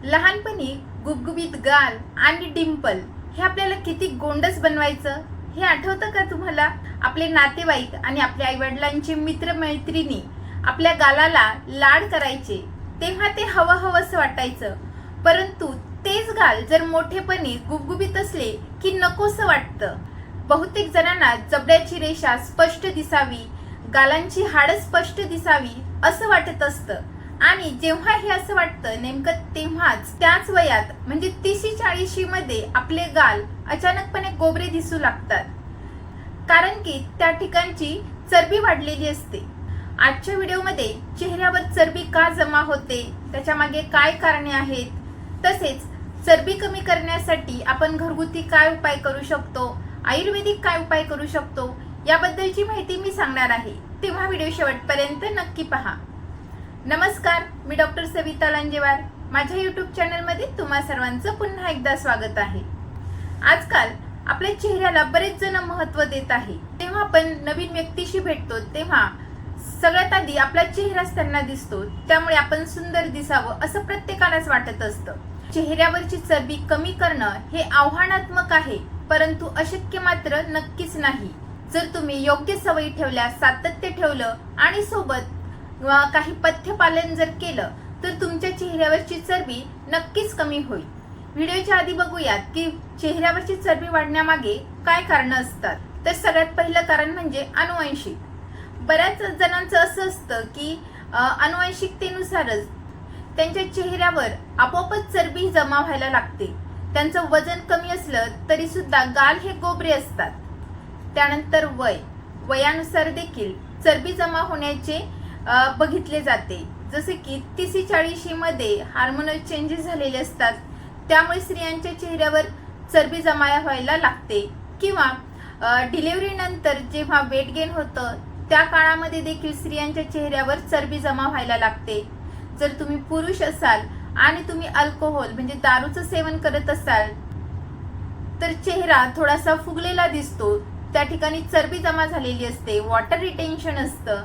लहानपणी गुबगुबीत गाल आणि डिंपल हे आपल्याला किती गोंडस बनवायचं हे आठवतं का तुम्हाला? आपले नातेवाईक आणि आपल्या आईवडिलांचे मित्रमैत्रिणी आपल्या गालाला लाड करायचे तेव्हा ते हवं हवंसं वाटायचं. परंतु तेच गाल जर मोठेपणी गुबगुबीत असले की नकोसं वाटतं. बहुतेक जणांना जबड्याची रेषा स्पष्ट दिसावी, गालांची हाडं स्पष्ट दिसावी असं वाटत असतं. आणि जेव्हा हे असं वाटतं नेमकं तेव्हाच त्याच वयात म्हणजे 30-40 मध्ये आपले गाल अचानकपणे गोबरे दिसू लागतात. कारण की त्या ठिकाणची चरबी वाढलेली असते. आजच्या व्हिडिओमध्ये चेहऱ्यावर चरबी का जमा होते, त्याच्या मागे काय कारणे आहेत, तसेच चरबी कमी करण्यासाठी आपण घरगुती काय उपाय करू शकतो, आयुर्वेदिक काय उपाय करू शकतो याबद्दलची माहिती मी सांगणार आहे. तेव्हा व्हिडिओ शेवटपर्यंत नक्की पहा. नमस्कार, मी डॉक्टर सविता लांजेवार. माझ्या यूट्यूब चॅनलमध्ये तुम्हा सर्वांचं पुन्हा एकदा स्वागत आहे. आजकाल आपल्या चेहऱ्याला बरेच जण महत्त्व देत आहे. तेव्हा आपण नवीन व्यक्तीशी भेटतो तेव्हा सगळ्यात आधी आपला चेहराच त्यांना दिसतो, त्यामुळे आपण सुंदर दिसावं असं प्रत्येकालाच वाटत असतं. चेहऱ्यावरची चरबी कमी करणं हे आव्हानात्मक आहे, परंतु अशक्य मात्र नक्कीच नाही. जर तुम्ही योग्य सवयी ठेवल्या, सातत्य ठेवलं आणि सोबत काही पथ्य पालन जर केलं तर तुमच्या चेहऱ्यावरची चरबी नक्कीच कमी होईल. व्हिडिओच्या आधी बघूयात की चेहऱ्यावरची चरबी वाढण्यामागे काय कारणं असतात. तर सगळ्यात पहिलं कारण म्हणजे अनुवंशिक. बऱ्याच जणांचं असं असतं की अनुवंशिकतेनुसारच त्यांच्या चेहऱ्यावर आपोआपच चरबी जमा व्हायला लागते. त्यांचं वजन कमी असलं तरी सुद्धा गाल हे गोबरे असतात. त्यानंतर वयानुसार देखील चरबी जमा होण्याचे बघितले जाते. जसे की 30-40 मध्ये हार्मोनल चेंजेस झालेले असतात, त्यामुळे स्त्रियांच्या चेहऱ्यावर चरबी जमा व्हायला लागते. किंवा डिलिव्हरी नंतर जेव्हा वेट गेन होतं त्या काळामध्ये देखील स्त्रियांच्या चेहऱ्यावर चरबी जमा व्हायला लागते. जर तुम्ही पुरुष असाल आणि तुम्ही अल्कोहोल म्हणजे दारूचं सेवन करत असाल तर चेहरा थोडासा फुगलेला दिसतो, त्या ठिकाणी चरबी जमा झालेली असते, वॉटर रिटेन्शन असतं.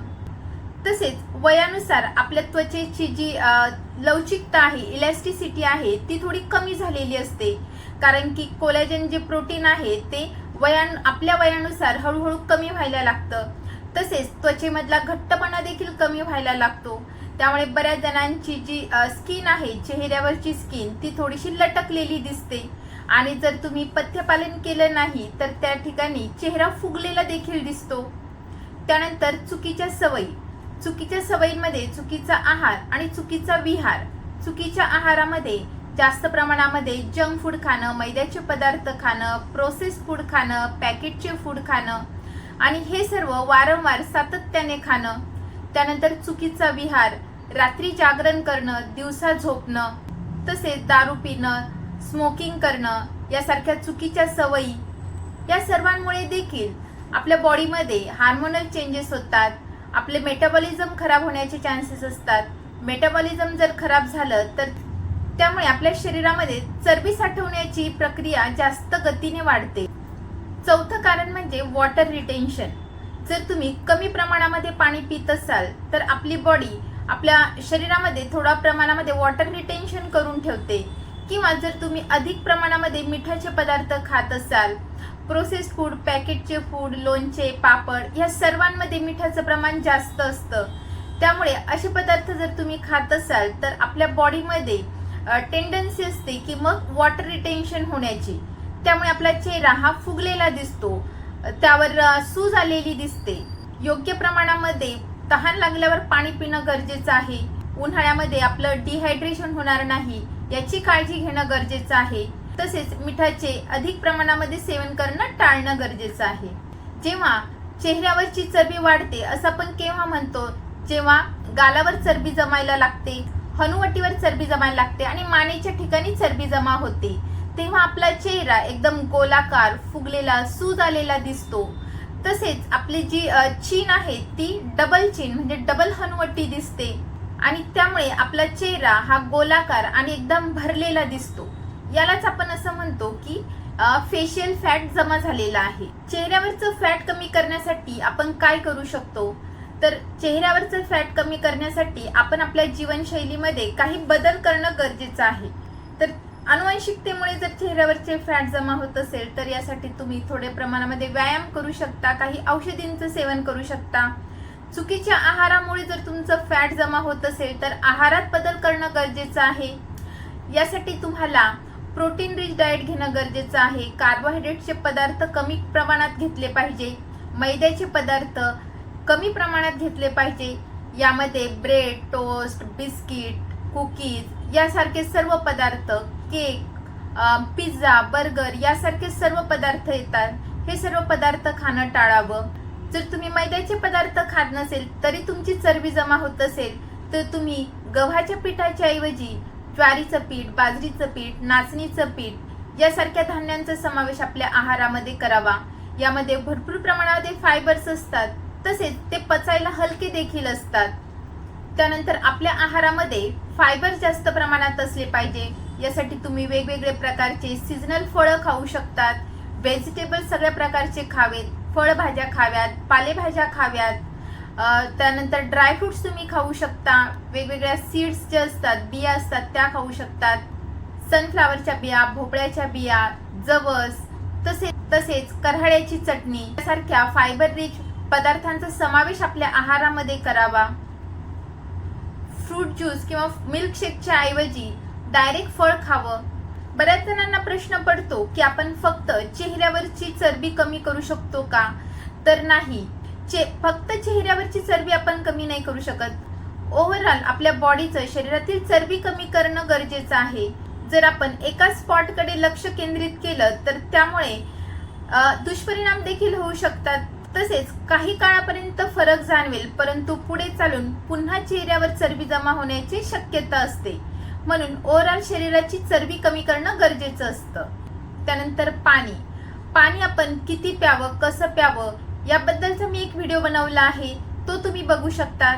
तसेच वयानुसार आपल्या त्वचेची जी लवचिकता आहे, इलॅस्टिसिटी आहे ती थोडी कमी झालेली असते. कारण की कोलॅजन जे प्रोटीन आहे ते आपल्या वयानुसार हळूहळू कमी व्हायला लागतं. तसेच त्वचेमधला घट्टपणा देखील कमी व्हायला लागतो. त्यामुळे बऱ्याच जणांची जी स्किन आहे, चेहऱ्यावरची स्किन ती थोडीशी लटकलेली दिसते. आणि जर तुम्ही पथ्यपालन केलं नाही तर त्या ठिकाणी चेहरा फुगलेला देखील दिसतो. त्यानंतर चुकीच्या सवयींमध्ये चुकीचा आहार आणि चुकीचा विहार. चुकीच्या आहारामध्ये जास्त प्रमाणामध्ये जंक फूड खाणं, मैद्याचे पदार्थ खाणं, प्रोसेस्ड फूड खाणं, पॅकेटचे फूड खाणं आणि हे सर्व वारंवार सातत्याने खाणं. त्यानंतर चुकीचा विहार, रात्री जागरण करणं, दिवसा झोपणं, तसेच दारू पिणं, स्मोकिंग करणं यासारख्या चुकीच्या सवयी, या सर्वांमुळे देखील आपल्या बॉडीमध्ये हार्मोनल चेंजेस होतात. आपले मेटाबॉलिझम खराब होण्याचे चान्सेस असतात. मेटाबॉलिझम जर खराब झालं तर त्यामुळे आपल्या शरीरामध्ये चरबी साठवण्याची प्रक्रिया जास्त गतीने वाढते. चौथं कारण म्हणजे वॉटर रिटेन्शन. जर तुम्ही कमी प्रमाणामध्ये पाणी पित असाल तर आपली बॉडी आपल्या शरीरामध्ये थोड्या प्रमाणामध्ये वॉटर रिटेन्शन करून ठेवते. किंवा जर तुम्ही अधिक प्रमाणामध्ये मिठाचे पदार्थ खात असाल, प्रोसेस्ड फूड, पॅकेटचे फूड, लोणचे, पापड या सर्वांमध्ये मिठाचं प्रमाण जास्त असतं. त्यामुळे असे पदार्थ जर तुम्ही खात असाल तर आपल्या बॉडीमध्ये टेंडन्सी असते की मग वॉटर रिटेन्शन होण्याची. त्यामुळे आपला चेहरा हा फुगलेला दिसतो, त्यावर सूज आलेली दिसते. योग्य प्रमाणामध्ये तहान लागल्यावर पाणी पिणं गरजेचं आहे. उन्हाळ्यामध्ये आपलं डिहायड्रेशन होणार नाही याची काळजी घेणं गरजेचं आहे. तसेच मिठाचे अधिक प्रमाणामध्ये सेवन करणं टाळणं गरजेचं आहे. जेव्हा चेहऱ्यावरची चरबी वाढते असं आपण केव्हा म्हणतो? जेव्हा गालावर चरबी जमायला लागते, हनुवटीवर चरबी जमायला लागते आणि मानेच्या ठिकाणी चरबी जमा होते, तेव्हा आपला चेहरा एकदम गोलाकार, फुगलेला, सूज आलेला दिसतो. तसेच आपली जी चीन आहे ती डबल चीन म्हणजे डबल हनुवटी दिसते आणि त्यामुळे आपला चेहरा हा गोलाकार आणि एकदम भरलेला दिसतो. यालाच आपण असं म्हणतो की फेशियल फॅट जमा झालेला आहे. चेहऱ्यावरचं फॅट कमी करण्यासाठी आपण काय करू शकतो? तर चेहऱ्यावरचं फॅट कमी करण्यासाठी आपण आपल्या जीवनशैलीमध्ये काही बदल करणं गरजेचं आहे. तर आनुवंशिकतेमुळे जर चेहऱ्यावरचे फॅट जमा होत असेल तर यासाठी तुम्ही थोड्या प्रमाणामध्ये व्यायाम करू शकता, काही औषधींचं सेवन करू शकता. चुकीच्या आहारामुळे जर तुमचं फॅट जमा होत असेल तर आहारात बदल करणं गरजेचं आहे. यासाठी तुम्हाला प्रोटीन रिच डाएट घेणं गरजेचं आहे. कार्बोहायड्रेटचे पदार्थ कमी प्रमाणात घेतले पाहिजे. मैद्याचे पदार्थ कमी प्रमाणात घेतले पाहिजे. यामध्ये ब्रेड, टोस्ट, बिस्किट, कुकीज यासारखे सर्व पदार्थ, केक, पिझ्झा, बर्गर यासारखे सर्व पदार्थ येतात. हे सर्व पदार्थ खाणं टाळावं. जर तुम्ही मैद्याचे पदार्थ खात नसेल तरी तुमची चरबी जमा होत असेल तर तुम्ही गव्हाच्या पिठाच्या ऐवजी ज्वारीचं पीठ, बाजरीचं पीठ, नाचणीचं पीठ यासारख्या धान्यांचा समावेश आपल्या आहारामध्ये करावा. यामध्ये भरपूर प्रमाणामध्ये फायबर्स असतात, तसेच ते पचायला हलके देखील असतात. त्यानंतर आपल्या आहारामध्ये फायबर जास्त प्रमाणात असले पाहिजे. यासाठी तुम्ही वेगवेगळे प्रकारचे सीझनल फळं खाऊ शकतात. व्हेजिटेबल सगळ्या प्रकारचे खावेत, फळभाज्या खाव्यात, पालेभाज्या खाव्यात. त्यानंतर ड्रायफ्रुट्स तुम्ही खाऊ शकता. वेगवेगळ्या सीड्स जे असतात, बिया असतात त्या खाऊ शकतात. सनफ्लावरच्या बिया, भोपळ्याच्या बिया, जवस, तसेच करहाड्याची चटणी यासारख्या फायबर रिच पदार्थांचा समावेश आपल्या आहारामध्ये करावा. फ्रूट ज्यूस किंवा मिल्कशेकच्या ऐवजी डायरेक्ट फळ खावं. बऱ्याच जणांना प्रश्न पडतो की आपण फक्त चेहऱ्यावरची चरबी कमी करू शकतो का? तर नाही, फक्त चेहऱ्यावरची चरबी आपण कमी नाही करू शकत. ओव्हरऑल आपल्या बॉडीचं, शरीरातील चरबी कमी करणं गरजेचं आहे. जर आपण एका स्पॉटकडे लक्ष केंद्रित केलं तर त्यामुळे दुष्परिणाम देखील होऊ शकतात. तसेच काही काळापर्यंत फरक जाणवेल, परंतु पुढे चालून पुन्हा चेहऱ्यावर चरबी जमा होण्याची शक्यता असते. म्हणून ओव्हरऑल शरीराची चरबी कमी करणं गरजेचं असतं. त्यानंतर पाणी आपण किती प्यावं, कसं प्यावं याबद्दलचा मी एक व्हिडिओ बनवला आहे, तो तुम्ही बघू शकता.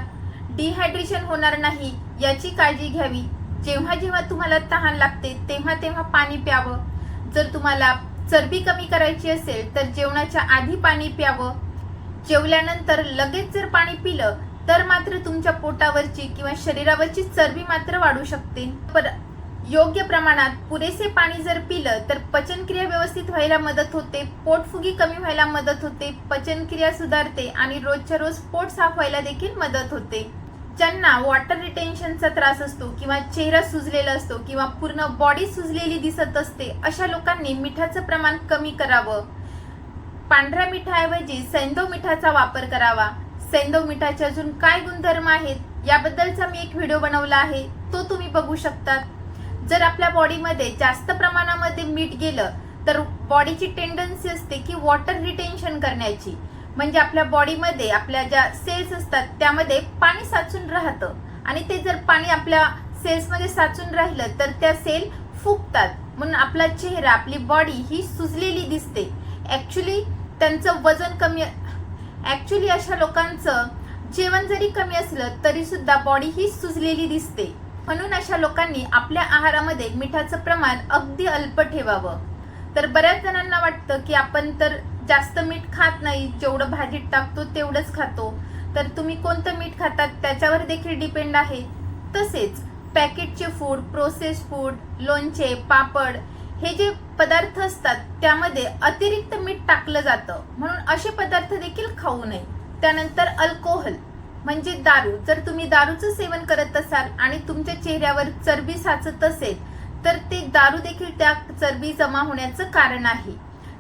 डिहायड्रेशन होणार नाही याची काळजी घ्यावी. जेव्हा जेव्हा तुम्हाला तहान लागते तेव्हा तेव्हा पाणी प्यावं. जर तुम्हाला चरबी कमी करायची असेल तर जेवणाच्या आधी पाणी प्यावं. जेवल्यानंतर लगेच जर पाणी पिलं तर मात्र तुमच्या पोटावरची किंवा शरीरावरची चरबी मात्र वाढू शकते. योग्य प्रमाणात पुरेसे पाणी जर पिलं तर पचनक्रिया व्यवस्थित व्हायला मदत होते, पोटफुगी कमी व्हायला मदत होते, पचनक्रिया सुधारते आणि रोजच्या रोज पोट साफ व्हायला देखील मदत होते. ज्यांना वॉटर रिटेन्शनचा त्रास असतो किंवा चेहरा सुजलेला असतो किंवा पूर्ण बॉडी सुजलेली दिसत असते, अशा लोकांनी मिठाचं प्रमाण कमी करावं. पांढऱ्या मिठाऐवजी सैंधव मिठाचा वापर करावा. सैंधव मिठाचे अजून काय गुणधर्म आहेत याबद्दलचा मी एक व्हिडिओ बनवला आहे, तो तुम्ही बघू शकता. जर आपल्या बॉडीमध्ये जास्त प्रमाणामध्ये मीठ गेलं तर बॉडीची टेंडन्सी असते की वॉटर रिटेन्शन करण्याची. म्हणजे आपल्या बॉडीमध्ये आपल्या ज्या सेल्स असतात त्यामध्ये पाणी साचून राहतं आणि ते जर पाणी आपल्या सेल्समध्ये साचून राहिलं तर त्या सेल फुगतात. म्हणून आपला चेहरा, आपली बॉडी ही सुजलेली दिसते. ॲक्च्युली त्यांचं वजन कमी, ॲक्च्युली अशा लोकांचं जेवण जरी कमी असलं तरी सुद्धा बॉडी ही सुजलेली दिसते. म्हणून अशा लोकांनी आपल्या आहारामध्ये मिठाचं प्रमाण अगदी अल्प ठेवावं. तर बऱ्याच जणांना वाटतं की आपण तर जास्त मीठ खात नाही, जेवढं भाजीत टाकतो तेवढंच खातो. तर तुम्ही कोणतं मीठ खातात त्याच्यावर देखील डिपेंड आहे. तसेच पॅकेटचे फूड, प्रोसेस फूड, लोणचे, पापड हे जे पदार्थ असतात त्यामध्ये अतिरिक्त मीठ टाकलं जातं, म्हणून असे पदार्थ देखील खाऊ नये. त्यानंतर अल्कोहोल म्हणजे दारू. जर तुम्ही दारूचं सेवन करत असाल आणि तुमच्या चेहऱ्यावर चरबी साचत असेल तर ते दारू देखील त्या चरबी जमा होण्याचं कारण आहे.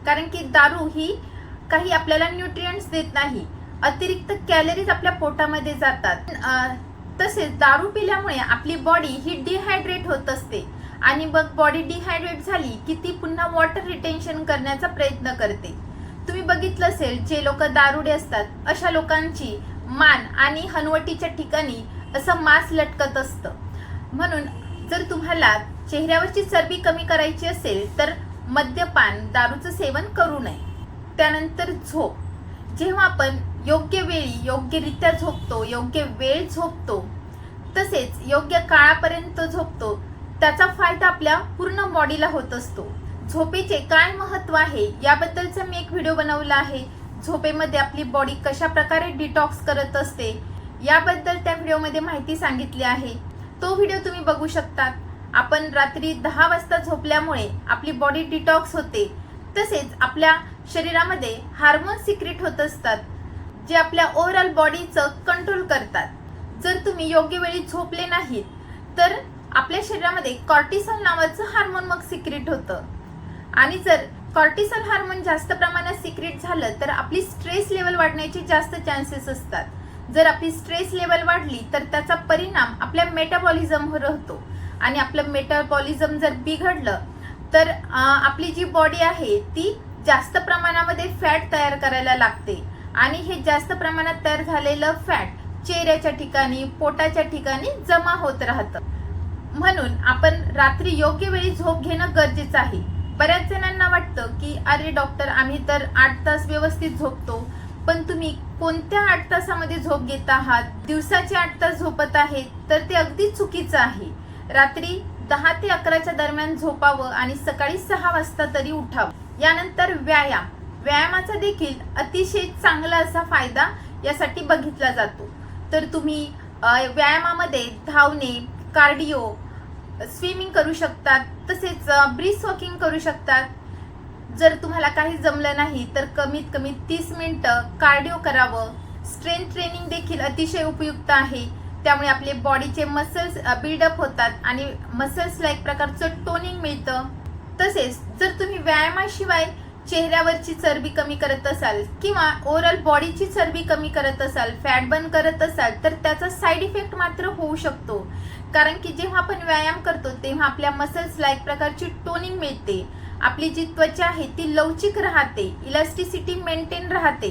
कारण की दारू ही काही आपल्याला न्यूट्रिएंट्स देत नाही, अतिरिक्त कॅलरीज आपल्या पोटामध्ये जातात. तसेच दारू पिल्यामुळे आपली बॉडी ही डिहायड्रेट होत असते आणि मग बॉडी डिहायड्रेट झाली की ती पुन्हा वॉटर रिटेन्शन करण्याचा प्रयत्न करते. तुम्ही बघितलं असेल, जे लोक दारुडे असतात अशा लोकांची मान आणि हनवटीच्या ठिकाणी असं मांस लटकत असतं. म्हणून जर तुम्हाला चेहऱ्यावरची चरबी कमी करायची असेल तर मद्यपान, दारूचं सेवन करू नये. त्यानंतर झोप. जेव्हा आपण योग्य वेळी योग्यरित्या झोपतो, योग्य वेळ झोपतो, तसेच योग्य काळापर्यंत झोपतो, त्याचा फायदा आपल्या पूर्ण बॉडीला होत असतो. झोपेचे काय महत्त्व आहे याबद्दलचा मी एक व्हिडिओ बनवला आहे. झोपेमध्ये आपली बॉडी कशा प्रकारे डिटॉक्स करत असते याबद्दल त्या व्हिडिओमध्ये माहिती सांगितली आहे. तो व्हिडिओ तुम्ही बघू शकता. आपण रात्री 10 वाजता झोपल्यामुळे आपली बॉडी डिटॉक्स होते. तसेच आपल्या शरीरामध्ये हार्मोन सिक्रेट होत असतात जे आपल्या ओव्हरऑल बॉडीचं कंट्रोल करतात. जर तुम्ही योग्य वेळी झोपले नाहीत तर आपल्या शरीरामध्ये कॉर्टिसॉल नावाचं हार्मोन मग सिक्रेट होतं आणि जर कॉर्टिसॉल हार्मोन जास्त प्रमाणात सिक्रेट झालं तर आपली स्ट्रेस लेवल वाढण्याचे जास्त चान्सेस असतात. जर आपली स्ट्रेस लेवल वाढली तर त्याचा परिणाम आपल्या मेटाबॉलिझमवर होतो आणि आपलं मेटाबॉलिझम जर बिघडलं तर आपली जी बॉडी आहे ती जास्त प्रमाणामध्ये फॅट तयार करायला लागते आणि हे जास्त प्रमाणात तयार झालेलं फॅट चेहऱ्याच्या ठिकाणी, पोटाच्या ठिकाणी जमा होत राहतं. म्हणून आपण रात्री योग्य वेळी झोप घेणं गरजेचं आहे. बऱ्याच जणांना वाटतं की अरे डॉक्टर, आम्ही तर 8 तास व्यवस्थित झोपतो, पण तुम्ही कोणत्या 8 तासामध्ये झोप घेत आहात? दिवसाचे 8 तास झोपत आहेत तर ते अगदी चुकीचं आहे. रात्री 10 ते 11च्या दरम्यान झोपावं आणि सकाळी 6 वाजता तरी उठावं. यानंतर व्यायामाचा देखील अतिशय चांगला असा फायदा यासाठी बघितला जातो. तर तुम्ही व्यायामामध्ये धावणे, कार्डिओ, स्विमिंग करू शकतात, तसेच ब्रिस्क वॉकिंग करू शकतात. जर तुम्हाला काही जमलं नाही तर कमीत कमी 30 मिनिटं कार्डिओ करावं. स्ट्रेंथ ट्रेनिंग देखील अतिशय उपयुक्त आहे. त्यामुळे आपले बॉडीचे मसल्स बिल्डअप होतात आणि मसल्सला एक प्रकारचं टोनिंग मिळतं. तसेच जर तुम्ही व्यायामाशिवाय चेहऱ्यावरची चरबी कमी करत असाल किंवा ओव्हरऑल बॉडीची चरबी कमी करत असाल, फॅट बर्न करत असाल तर त्याचा साईड इफेक्ट मात्र होऊ शकतो. कारण की जेव्हा आपण व्यायाम करतो तेव्हा आपल्या मसल्सला एक प्रकारची टोनिंग मिळते. आपली जी त्वचा आहे ती लवचिक राहते, इलास्टिसिटी मेंटेन राहते.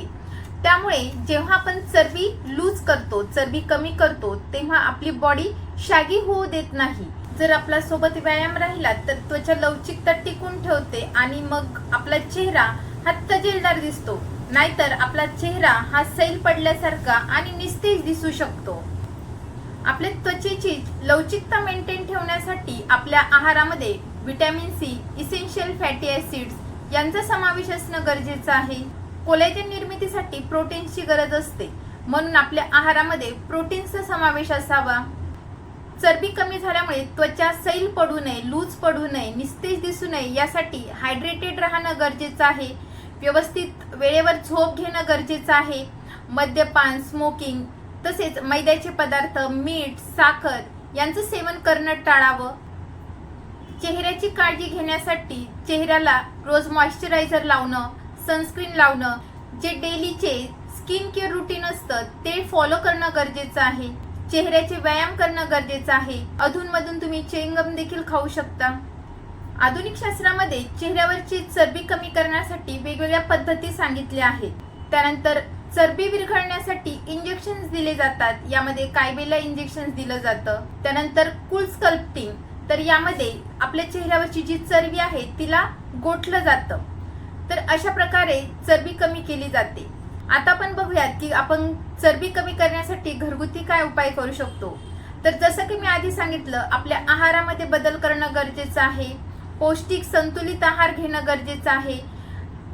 त्यामुळे जेव्हा आपण चरबी लूज करतो, चरबी कमी करतो, तेव्हा आपली बॉडी शॅगी होऊ देत नाही. जर आपला सोबत व्यायाम राहिला तर त्वचा लवचिकता टिकून ठेवते आणि मग आपला चेहरा हा तजेलदार दिसतो. नाहीतर आपला चेहरा हा सैल पडल्यासारखा आणि निस्तेज दिसू शकतो. आपल्या त्वचेची लवचिकता मेंटेन ठेवण्यासाठी आपल्या आहारामध्ये vitamin C, essential fatty acids यांचा समावेश असणं गरजेचं आहे. कोलॅजन निर्मितीसाठी प्रोटीन्सची गरज असते, म्हणून आपल्या आहारामध्ये प्रोटीन्सचा समावेश असावा. चरबी कमी झाल्यामुळे त्वचा सैल पडू नये, लूज पडू नये, निस्तेज दिसू नये यासाठी हायड्रेटेड राहणं गरजेचं आहे. व्यवस्थित वेळेवर झोप घेणं गरजेचं आहे. मद्यपान, स्मोकिंग तसेच मैद्याचे पदार्थ, मीठ, साखर यांचं सेवन करणं टाळावं. चेहऱ्याची काळजी घेण्यासाठी चेहऱ्याला रोज मॉइश्चरायझर लावणं, सनस्क्रीन लावणं, जे डेलीचे स्किन केअर रुटीन असतं ते फॉलो करणं गरजेचं आहे. चेहऱ्याचे व्यायाम करणं गरजेचं आहे. अधूनमधून तुम्ही च्युइंगम देखील खाऊ शकता. आधुनिक शास्त्रामध्ये चेहऱ्यावरची चरबी कमी करण्यासाठी वेगवेगळ्या पद्धती सांगितल्या आहेत. त्यानंतर चरबी विरघळण्यासाठी इंजेक्शन्स दिले जातात. यामध्ये कायबेला इंजेक्शन दिलं जातं. त्यानंतर कूल स्कल्प्टिंग, तर यामध्ये आपल्या चेहऱ्यावरची जी चरबी आहे तिला गोठलं जातं. तर अशा प्रकारे चरबी कमी केली जाते. आता आपण बघूयात की आपण चरबी कमी करण्यासाठी घरगुती काय उपाय करू शकतो. तर जसं की मी आधी सांगितलं, आपल्या आहारामध्ये बदल करणं गरजेचं आहे. पौष्टिक संतुलित आहार घेणं गरजेचं आहे.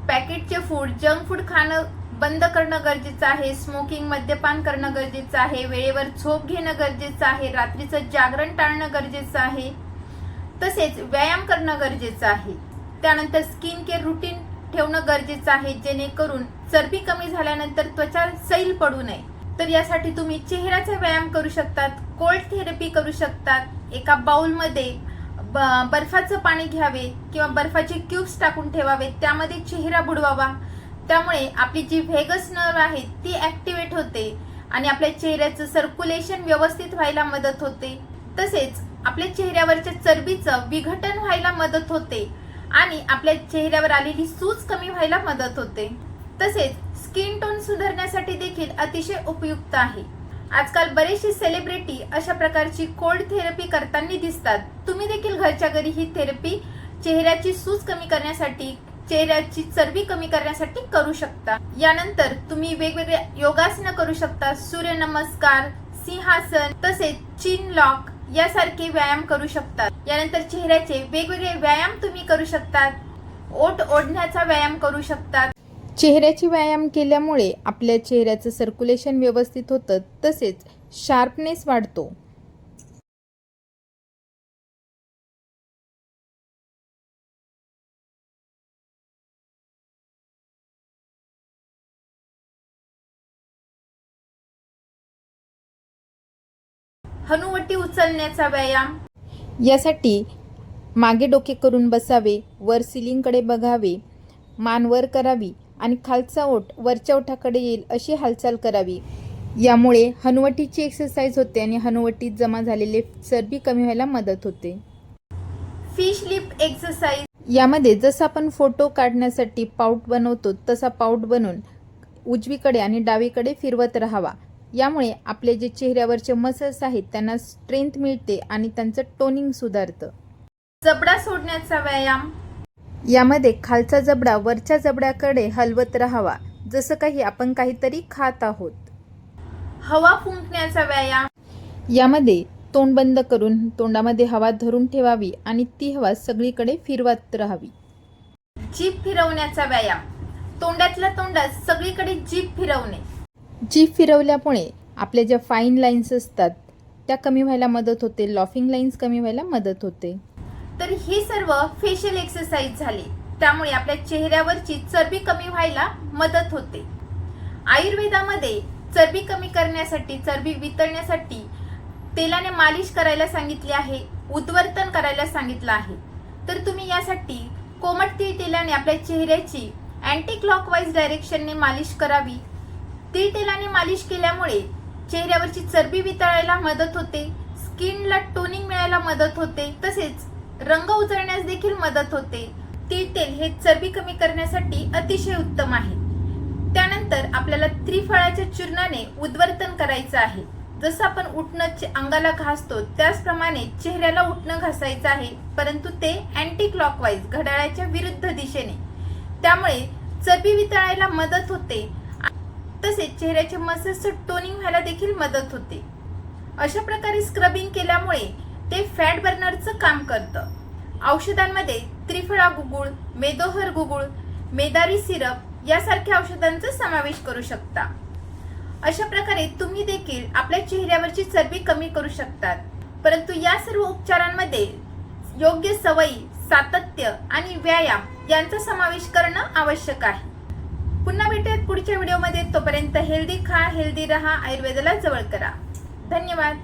पॅकेटचे फूड, जंक फूड खाणं बंद करणं गरजेचं आहे. स्मोकिंग, मद्यपान करणं गरजेचं आहे. वेळेवर झोप घेणं गरजेचं आहे. रात्रीचं जागरण टाळणं गरजेचं आहे. तसेच व्यायाम करणं गरजेचं आहे. त्यानंतर स्किन केअर रुटीन ठेवणं गरजेचं आहे, जेणेकरून चरबी कमी झाल्यानंतर त्वचा सैल पडू नये. तर यासाठी तुम्ही चेहऱ्याचा व्यायाम करू शकतात, कोल्ड थेरपी करू शकतात. एका बाउलमध्ये बर्फाचं पाणी घ्यावे किंवा बर्फाचे क्यूब्स टाकून ठेवावे, त्यामध्ये चेहरा बुडवावा. त्यामुळे आपली जी व्हेगस नर्व आहे ती ऍक्टिव्हेट होते आणि आपल्या चेहऱ्याचं सर्क्युलेशन व्यवस्थित व्हायला मदत होते. तसेच आपल्या चेहऱ्यावरच्या चरबीचं विघटन व्हायला मदत होते आणि आपल्या चेहऱ्यावर आलेली सूज कमी व्हायला मदत होते. तसेच स्किन टोन सुधारण्यासाठी देखील अतिशय उपयुक्त आहे. आजकाल बरेचसे सेलिब्रिटी अशा प्रकारची कोल्ड थेरपी करताना दिसतात. तुम्ही देखील घरच्या घरी ही थेरपी चेहऱ्याची सूज कमी करण्यासाठी, चेहऱ्याची चरबी कमी करण्यासाठी करू शकता. यानंतर तुम्ही वेगवेगळे योगासनं करू शकता. सूर्यनमस्कार, सिंहासन तसेच चिन लॉक यासारखे व्यायाम करू शकतात. यानंतर चेहऱ्याचे वेगवेगळे व्यायाम तुम्ही करू शकतात. ओठ ओढण्याचा व्यायाम करू शकतात. चेहऱ्याची व्यायाम केल्यामुळे आपल्या चेहऱ्याचं सर्क्युलेशन व्यवस्थित होतं, तसेच शार्पनेस वाढतो. हनुवटी उचलण्याचा व्यायाम। यासाठी मागे डोके करून बसावे, वर सिलिंगकडे बघावे, मान वर करावी आणि खालचा ओठ वरच्या ओठाकडे येईल अशी हालचाल करावी। यामुळे हनुवटीची एक्सरसाइज होते आणि हनुवटीत जमा झालेले चरबी कमी व्हायला मदत होते। Fish lip exercise. यामध्ये जसं आपण फोटो काढण्यासाठी पाऊट बनवतो तसा पाऊट बनवून उजवीकडे आणि डावीकडे फिरवत राहावा। यामुळे आपले जे चेहऱ्यावरचे मसल्स आहेत त्यांना स्ट्रेंथ मिळते आणि त्यांचं टोनिंग सुधारतं। जबडा सोडण्याचा व्यायाम। यामध्ये खालचा जबडा वरच्या जबड्याकडे हलवत राहावा, जसं काही आपण काहीतरी खात आहोत। हवा फुंकण्याचा व्यायाम। यामध्ये तोंड बंद करून तोंडामध्ये हवा धरून ठेवावी आणि ती हवा सगळीकडे फिरवत राहावी। जीभ फिरवण्याचा व्यायाम। तोंडातल्या तोंडात सगळीकडे जीभ फिरवणे। जीभ फिरवल्यामुळे आपल्या ज्या फाईन लाईन्स असतात त्या कमी व्हायला मदत होते, लॉफिंग लाईन्स कमी व्हायला मदत होते। तर ही सर्व फेशियल एक्सरसाइज झाली, त्यामुळे आपल्या चेहऱ्यावरची चरबी कमी व्हायला मदत होते। आयुर्वेदामध्ये चरबी कमी करण्यासाठी, चरबी वितळण्यासाठी तेलाने मालिश करायला सांगितले आहे, उद्वर्तन करायला सांगितलं आहे। तर तुम्ही यासाठी कोमट तीळ तेलाने आपल्या चेहऱ्याची अँटी क्लॉकवाईज डायरेक्शनने मालिश करावी। तीळ तेलाने मालिश केल्यामुळे चेहऱ्यावरची चरबी वितळायला मदत होते, स्किनला टोनिंग मिळायला मदत होते, तसेच रंग उजळण्यास देखील मदत होते। तीळ तेल हे चरबी कमी करण्यासाठी अतिशय उत्तम आहे। त्यानंतर आपल्याला त्रिफळाच्या चूर्णाने उद्वर्तन करायचं आहे। जसं आपण उठणं अंगाला घासतो त्याचप्रमाणे चेहऱ्याला उठणं घासायचं आहे, परंतु ते अँटी क्लॉकवाईज घड्याळाच्या विरुद्ध दिशेने। त्यामुळे चरबी वितळायला मदत होते, तसेच चेहऱ्याचे मसल्सचं टोनिंग व्हायला देखील मदत होते। अशा प्रकारे स्क्रबिंग केल्यामुळे ते फॅट बर्नरचं काम करतं। औषधांमध्ये त्रिफळा गुगुळ, मेदोहर गुगुळ, मेदारी सिरप यासारख्या औषधांचा समावेश करू शकता। अशा प्रकारे तुम्ही देखील आपल्या चेहऱ्यावरची चरबी कमी करू शकतात, परंतु या सर्व उपचारांमध्ये योग्य सवयी, सातत्य आणि व्यायाम यांचा समावेश करणं आवश्यक आहे। पुन्हा भेटूयात पुढच्या व्हिडिओमध्ये, तोपर्यंत हेल्दी खा, हेल्दी रहा, आयुर्वेदाला जवळ करा। धन्यवाद।